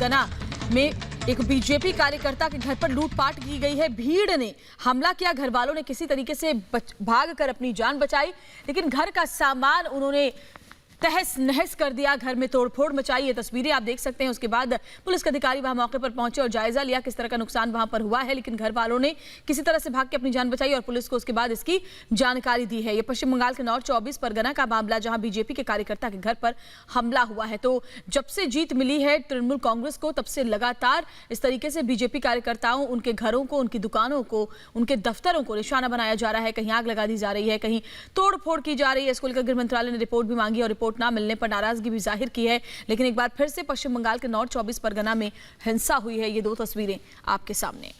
गना में एक बीजेपी कार्यकर्ता के घर पर लूटपाट की गई है। भीड़ ने हमला किया, घर वालों ने किसी तरीके से भाग कर अपनी जान बचाई, लेकिन घर का सामान उन्होंने तहस नहस कर दिया, घर में तोड़फोड़ मचाई। ये तस्वीरें आप देख सकते हैं। उसके बाद पुलिस के अधिकारी वहां मौके पर पहुंचे और जायजा लिया किस तरह का नुकसान वहां पर हुआ है, लेकिन घर वालों ने किसी तरह से भाग के अपनी जान बचाई और पुलिस को उसके बाद इसकी जानकारी दी है। ये पश्चिम बंगाल के नॉर्थ 24 परगना का मामला, जहां बीजेपी के कार्यकर्ता के घर पर हमला हुआ है। तो जब से जीत मिली है तृणमूल कांग्रेस को, तब से लगातार इस तरीके से बीजेपी कार्यकर्ताओं, उनके घरों को, उनकी दुकानों को, उनके दफ्तरों को निशाना बनाया जा रहा है। कहीं आग लगा दी जा रही है, कहीं तोड़फोड़ की जा रही है। इसको लेकर गृह मंत्रालय ने रिपोर्ट भी मांगी और रिपोर्ट ना मिलने पर नाराजगी भी जाहिर की है। लेकिन एक बार फिर से पश्चिम बंगाल के नॉर्थ 24 परगना में हिंसा हुई है। ये दो तस्वीरें आपके सामने।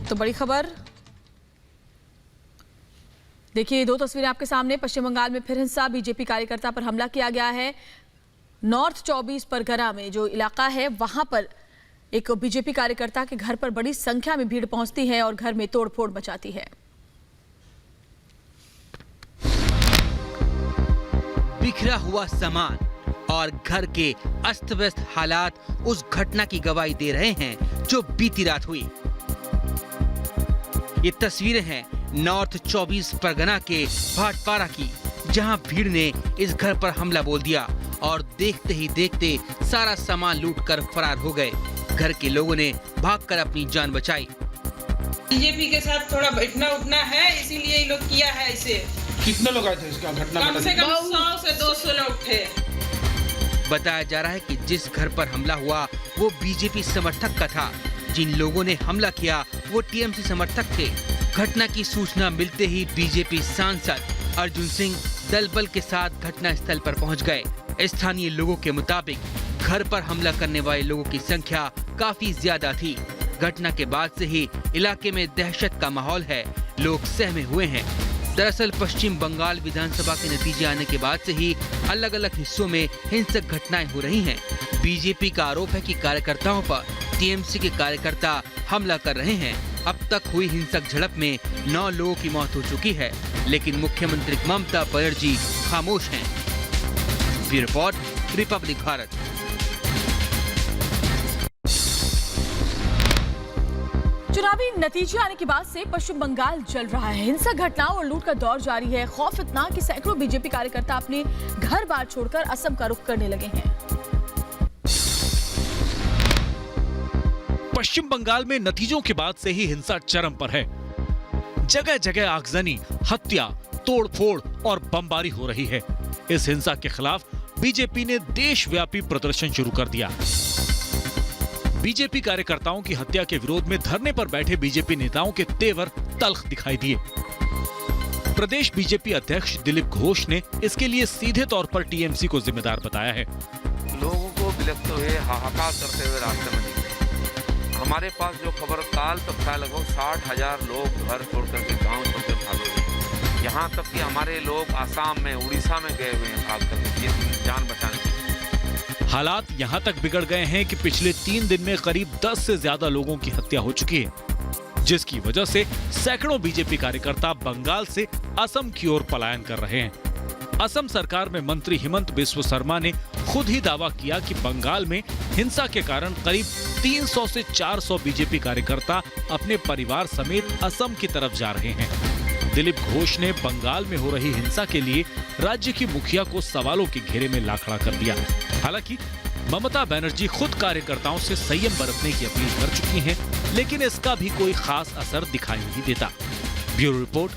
तो बड़ी खबर देखिए, दो तस्वीरें आपके सामने। पश्चिम बंगाल में फिर हिंसा, बीजेपी कार्यकर्ता पर हमला किया गया है। नॉर्थ 24 परगना में जो इलाका है, वहां पर एक बीजेपी कार्यकर्ता के घर पर बड़ी संख्या में भीड़ पहुंचती है और घर में तोड़फोड़ मचाती है। बिखरा हुआ सामान और घर के अस्त व्यस्त हालात उस घटना की गवाही दे रहे हैं जो बीती रात हुई। ये तस्वीरें हैं नॉर्थ 24 परगना के भाटपारा की, जहां भीड़ ने इस घर पर हमला बोल दिया और देखते ही देखते सारा सामान लूटकर फरार हो गए। घर के लोगों ने भागकर अपनी जान बचाई। बीजेपी के साथ थोड़ा बैठना उठना है, इसीलिए ये लोग किया है इसे। कितने लोग आए थे इसका घटना? कम से कम 100 से 200 लोग थे। बताया जा रहा है कि जिस घर पर हमला हुआ वो बीजेपी समर्थक का था। जिन लोगों ने हमला किया वो टीएमसी समर्थक थे। घटना की सूचना मिलते ही बीजेपी सांसद अर्जुन सिंह दल बल के साथ घटना स्थल पर पहुंच गए। स्थानीय लोगों के मुताबिक घर पर हमला करने वाले लोगों की संख्या काफी ज्यादा थी। घटना के बाद से ही इलाके में दहशत का माहौल है, लोग सहमे हुए हैं। दरअसल पश्चिम बंगाल विधानसभा के नतीजे आने के बाद से ही अलग अलग हिस्सों में हिंसक घटनाएं हो रही हैं। बीजेपी का आरोप है कि कार्यकर्ताओं पर टीएमसी के कार्यकर्ता हमला कर रहे हैं। अब तक हुई हिंसक झड़प में 9 लोगों की मौत हो चुकी है, लेकिन मुख्यमंत्री ममता बनर्जी खामोश हैं। Bureau report, Republic Bharat. चुनावी नतीजे आने के बाद से पश्चिम बंगाल जल रहा है। हिंसक घटनाओं और लूट का दौर जारी है। खौफ इतना कि सैकड़ों बीजेपी कार्यकर्ता अपने घर बार छोड़कर असम का रुख करने लगे हैं। पश्चिम बंगाल में नतीजों के बाद से ही हिंसा चरम पर है। जगह जगह आगजनी, हत्या, तोड़फोड़ और बमबारी हो रही है। इस हिंसा के खिलाफ बीजेपी ने देशव्यापी प्रदर्शन शुरू कर दिया। बीजेपी कार्यकर्ताओं की हत्या के विरोध में धरने पर बैठे बीजेपी नेताओं के तेवर तल्ख दिखाई दिए। प्रदेश बीजेपी अध्यक्ष दिलीप घोष ने इसके लिए सीधे तौर पर टीएमसी को जिम्मेदार बताया है। लोगों को बिलखते हुए, हाहाकार करते हुए रास्ते में दिखे। हमारे पास जो खबर काल तक था, लगभग 60,000 लोग घर छोड़ करके गाँव छोड़ के भागे हुए। यहाँ तक कि हमारे लोग आसाम में, उड़ीसा में गए हुए हैं भाग करके जान बचाने के लिए। हालात यहाँ तक बिगड़ गए हैं कि पिछले 3 दिन में करीब 10 से ज्यादा लोगों की हत्या हो चुकी है, जिसकी वजह से सैकड़ों बीजेपी कार्यकर्ता बंगाल से असम की ओर पलायन कर रहे हैं। असम सरकार में मंत्री हिमंत बिस्व शर्मा ने खुद ही दावा किया कि बंगाल में हिंसा के कारण करीब 300 से 400 बीजेपी कार्यकर्ता अपने परिवार समेत असम की तरफ जा रहे हैं। दिलीप घोष ने बंगाल में हो रही हिंसा के लिए राज्य की मुखिया को सवालों के घेरे में ला खड़ा कर दिया। हालांकि ममता बनर्जी खुद कार्यकर्ताओं से संयम बरतने की अपील कर चुकी हैं, लेकिन इसका भी कोई खास असर दिखाई नहीं देता। Bureau report.